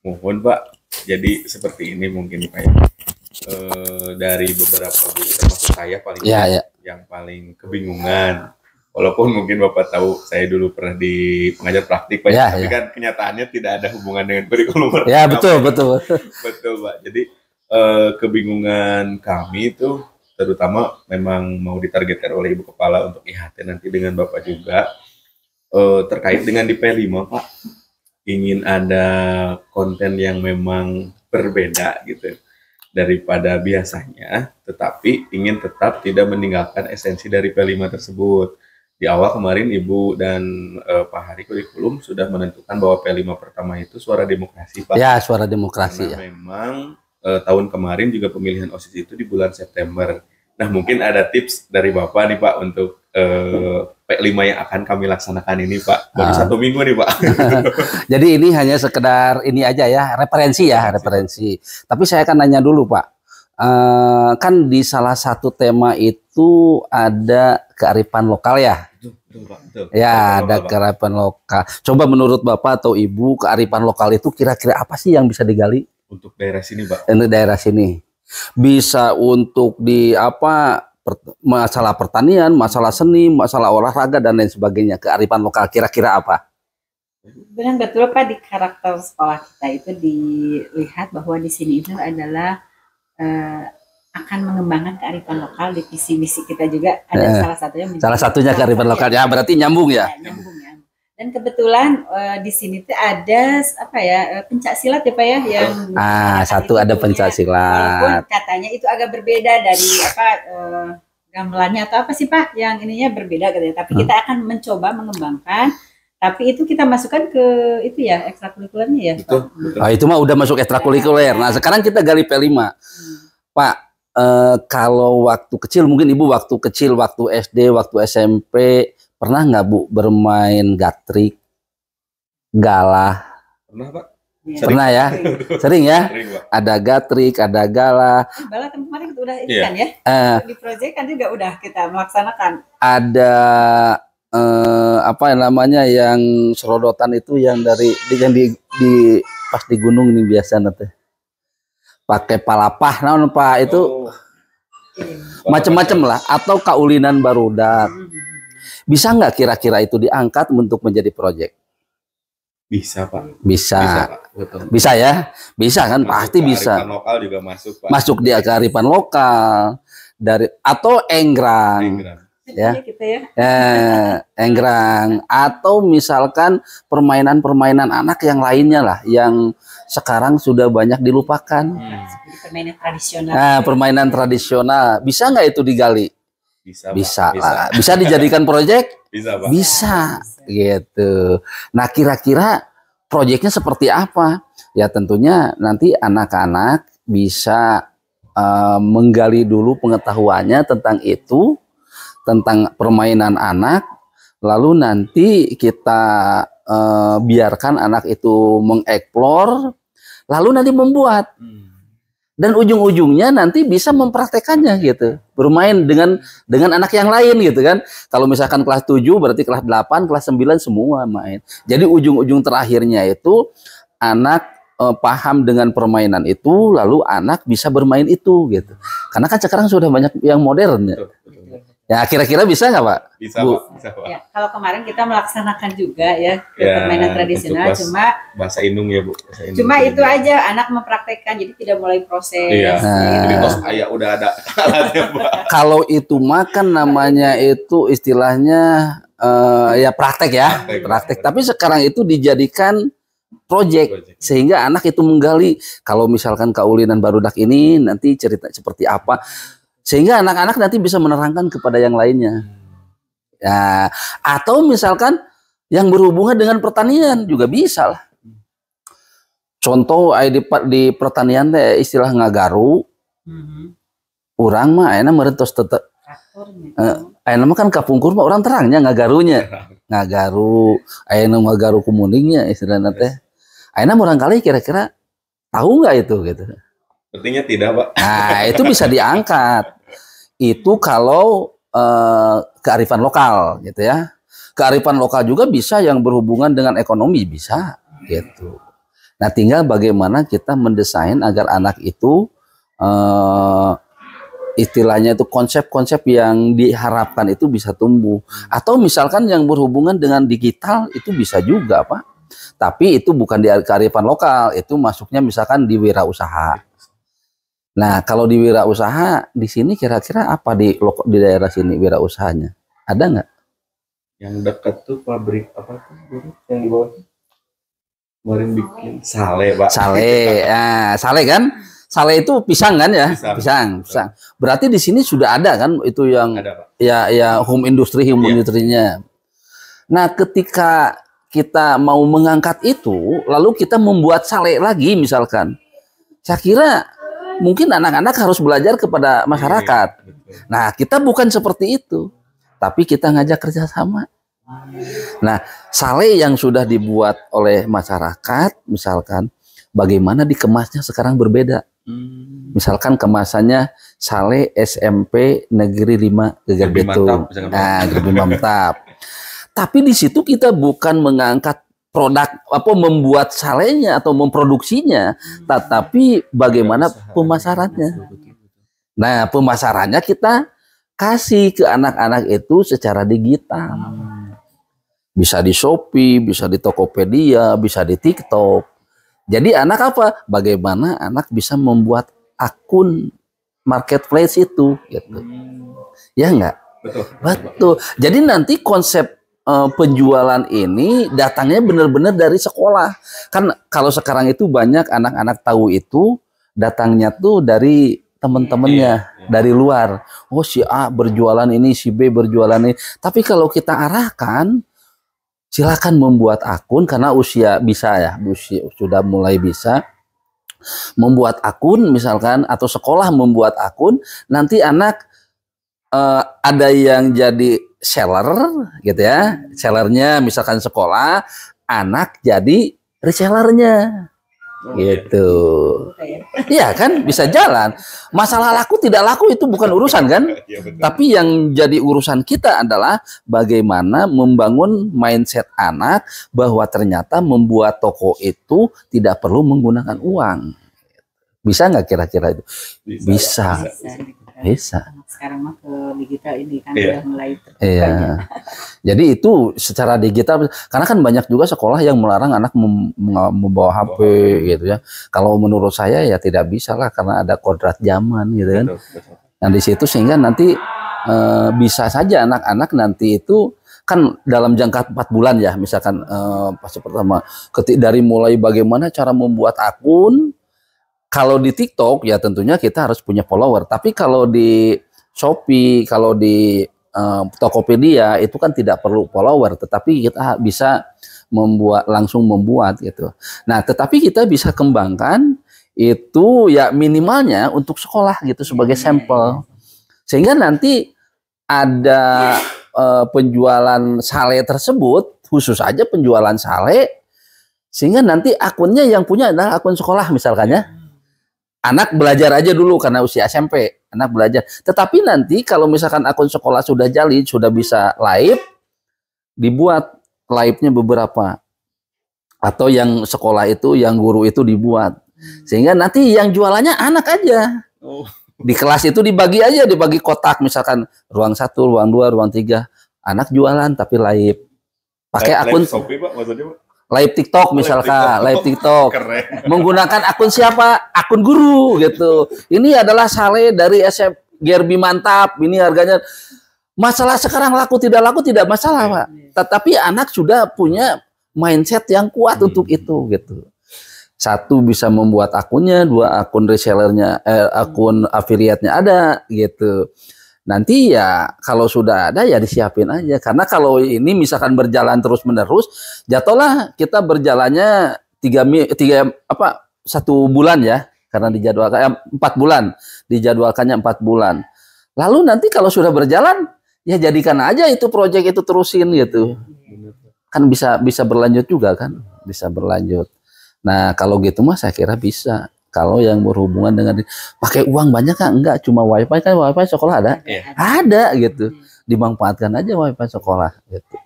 Mohon Pak, jadi seperti ini mungkin Pak ya. Dari beberapa guru termasuk saya paling yang paling kebingungan. Walaupun mungkin Bapak tahu saya dulu pernah di pengajar praktik Pak, tapi kan kenyataannya tidak ada hubungan dengan kurikulum. Ya betul. Betul Pak. Jadi kebingungan kami itu terutama memang mau ditargetkan oleh Ibu Kepala untuk IHT nanti dengan Bapak juga terkait dengan di P5 Pak. Ingin ada konten yang memang berbeda gitu daripada biasanya, tetapi ingin tetap tidak meninggalkan esensi dari P5 tersebut. Di awal kemarin Ibu dan Pak Hari kurikulum sudah menentukan bahwa P5 pertama itu suara demokrasi Pak. Ya, suara demokrasi. Karena memang tahun kemarin juga pemilihan OSIS itu di bulan September. Nah mungkin ada tips dari Bapak nih Pak untuk P5 yang akan kami laksanakan ini Pak. Baru 1 minggu nih Pak. Jadi ini hanya sekedar ini aja ya, referensi. Tapi saya akan nanya dulu Pak. Kan di salah satu tema itu ada kearifan lokal ya. Betul. Ya, ada kearifan lokal. Coba menurut Bapak atau Ibu, kearifan lokal itu kira-kira apa sih yang bisa digali? Untuk daerah sini Pak. Untuk daerah sini. Bisa untuk di masalah pertanian, masalah seni, masalah olahraga dan lain sebagainya. Kearifan lokal kira-kira apa? Benar betul Pak, di karakter sekolah kita itu dilihat bahwa di sini itu adalah akan mengembangkan kearifan lokal. Di visi misi kita juga ada salah satunya kearifan lokal ya, berarti nyambung ya. Nyambung ya. Dan kebetulan di sini tuh ada pencak silat ya Pak ya, yang satu ada pencak silat. Walaupun katanya itu agak berbeda dari gamelannya atau apa sih Pak, yang ininya berbeda katanya. Tapi kita akan mencoba mengembangkan. Tapi itu kita masukkan ke itu ya, ekstrakurikulernya ya. Betul. Itu mah udah masuk ekstrakurikuler. Nah sekarang kita gali P5. Pak, kalau waktu kecil, mungkin Ibu waktu kecil, waktu SD, waktu SMP, pernah nggak Bu bermain gatrik, galah? Pernah Pak. Pernah ya? Sering ya? Sering, Pak. Ada gatrik, ada galah. Galah kemarin kita udah ini kan ya? Di proyek kan juga udah kita melaksanakan. Ada apa namanya yang serodotan itu yang dari di pas di gunung ini biasa nanti pakai palapah Pak itu macam-macam lah, atau kaulinan barudak. Bisa nggak kira-kira itu diangkat untuk menjadi proyek? Bisa Pak. Bisa Pak. Betul. Bisa ya, bisa kan, pasti bisa. Kearifan lokal juga masuk Pak. Masuk di kearifan lokal dari atau enggrang. Ya, enggrang, atau misalkan permainan-permainan anak yang lainnya lah yang sekarang sudah banyak dilupakan. Permainan tradisional. Nah, permainan tradisional bisa nggak itu digali? Bisa lah. Bisa dijadikan proyek? Bisa Pak. Bisa gitu. Nah kira-kira proyeknya seperti apa? Ya tentunya nanti anak-anak bisa menggali dulu pengetahuannya tentang itu, tentang permainan anak, lalu nanti kita biarkan anak itu mengeksplor, lalu nanti membuat, dan ujung-ujungnya nanti bisa mempraktekannya gitu, bermain dengan anak yang lain gitu kan. Kalau misalkan kelas 7 berarti kelas 8, kelas 9 semua main. Jadi ujung-ujung terakhirnya itu anak paham dengan permainan itu, lalu anak bisa bermain itu gitu. Karena kan sekarang sudah banyak yang modern ya. Ya kira-kira bisa nggak Pak? Bisa Pak. Bisa Pak. Ya, kalau kemarin kita melaksanakan juga ya permainan tradisional, cuma bahasa Indung ya Bu. Cuma itu aja, anak mempraktekkan, jadi tidak mulai proses. Iya. Jadi tos ayah udah ada alatnya Pak. Kalau itu makan namanya itu istilahnya ya praktek ya, praktek. Tapi sekarang itu dijadikan project sehingga anak itu menggali. Kalau misalkan kaulinan barudak ini nanti cerita seperti apa, sehingga anak-anak nanti bisa menerangkan kepada yang lainnya. Ya, atau misalkan yang berhubungan dengan pertanian juga bisa lah. Contoh di pertanian teh istilah ngagaru. Urang mah ayeuna merentos tetep. Ayeuna mah kan kapungkur mah orang terangnya ngagarunya. Ngagaru, ayeuna ngagaru kumuningnya istilahna teh. Ayeuna barangkali kira-kira tahu nggak itu gitu. Sepertinya tidak Pak. Nah itu bisa diangkat. Itu kalau kearifan lokal gitu ya. Kearifan lokal juga bisa yang berhubungan dengan ekonomi bisa gitu. Nah, tinggal bagaimana kita mendesain agar anak itu istilahnya itu konsep-konsep yang diharapkan itu bisa tumbuh. Atau misalkan yang berhubungan dengan digital itu bisa juga, Pak. Tapi itu bukan di kearifan lokal, itu masuknya misalkan di wirausaha. Nah, kalau di wirausaha di sini kira-kira apa di daerah sini wirausahanya? Ada nggak? Yang dekat tuh pabrik apa tuh Guru? Yang di bawah kemarin bikin sale, Pak. Sale, ya, sale kan? Sale itu pisang kan ya? Pisang. Berarti di sini sudah ada kan itu yang Ada, Pak. ya home industrinya. Nah, ketika kita mau mengangkat itu, lalu kita membuat sale lagi misalkan. Saya kira mungkin anak-anak harus belajar kepada masyarakat. Nah, kita bukan seperti itu. Tapi kita ngajak kerjasama. Nah, sale yang sudah dibuat oleh masyarakat, misalkan, bagaimana dikemasnya sekarang berbeda. Misalkan kemasannya sale SMP Negeri 5 Geger Betung. Nah, Gerbi Mantap. Tapi di situ kita bukan mengangkat produk membuat salenya atau memproduksinya, tetapi bagaimana pemasarannya. Nah, pemasarannya kita kasih ke anak-anak itu secara digital. Bisa di Shopee, bisa di Tokopedia, bisa di TikTok. Jadi anak apa? Bagaimana anak bisa membuat akun marketplace itu, gitu. Ya enggak? Betul. Jadi nanti konsep penjualan ini datangnya benar-benar dari sekolah. Kan kalau sekarang itu banyak anak-anak tahu itu datangnya tuh dari teman-temannya, dari luar. Oh, si A berjualan ini, si B berjualan ini. Tapi kalau kita arahkan, silakan membuat akun karena usia bisa ya, sudah mulai bisa membuat akun misalkan, atau sekolah membuat akun. Nanti anak ada yang jadi seller gitu ya, sellernya misalkan sekolah, anak jadi resellernya. Gitu. Iya kan, bisa jalan. Masalah laku tidak laku itu bukan urusan kan? Tapi yang jadi urusan kita adalah bagaimana membangun mindset anak bahwa ternyata membuat toko itu tidak perlu menggunakan uang. Bisa nggak kira-kira itu? Bisa. Sekarang mah ke digital ini kan udah mulai terbuka. Iya. Jadi itu secara digital, karena kan banyak juga sekolah yang melarang anak membawa HP gitu ya. Kalau menurut saya ya tidak bisa lah, karena ada kodrat zaman gitu kan. Nah di situ sehingga nanti bisa saja anak-anak nanti itu kan dalam jangka 4 bulan ya, misalkan fase pertama dari mulai bagaimana cara membuat akun. Kalau di TikTok ya tentunya kita harus punya follower. Tapi kalau di Shopee, kalau di Tokopedia itu kan tidak perlu follower, tetapi kita bisa langsung membuat gitu. Nah, tetapi kita bisa kembangkan itu ya minimalnya untuk sekolah gitu sebagai sampel. Sehingga nanti ada penjualan sale tersebut, khusus aja penjualan sale, sehingga nanti akunnya yang punya adalah akun sekolah misalkan ya. Anak belajar aja dulu karena usia SMP, anak belajar. Tetapi nanti kalau misalkan akun sekolah sudah jadi, sudah bisa live, dibuat live-nya beberapa. Atau yang sekolah itu, yang guru itu dibuat. Sehingga nanti yang jualannya anak aja. Di kelas itu dibagi aja, dibagi kotak. Misalkan ruang 1, ruang 2, ruang 3. Anak jualan tapi live. Pakai akun Shopee, Pak, maksudnya, Pak? Live TikTok misalkan, live TikTok. Keren. Menggunakan akun siapa? Akun guru gitu. Ini adalah sale dari SM Gerbi Mantap. Ini harganya. Masalah sekarang laku tidak masalah, Pak. Tetapi anak sudah punya mindset yang kuat untuk itu gitu. 1 bisa membuat akunnya, 2 akun resellernya, akun affiliate-nya ada gitu. Nanti ya kalau sudah ada ya disiapin aja, karena kalau ini misalkan berjalan terus menerus, jatuhlah kita berjalannya 1 bulan ya, karena dijadwalkan 4 bulan, dijadwalkannya 4 bulan. Lalu nanti kalau sudah berjalan ya jadikan aja itu proyek itu terusin gitu, kan bisa berlanjut juga kan, bisa berlanjut. Nah kalau gitu mah saya kira bisa. Kalau yang berhubungan dengan pakai uang banyak kan enggak, cuma wifi kan, wifi sekolah ada, ada gitu, dimanfaatkan aja wifi sekolah gitu.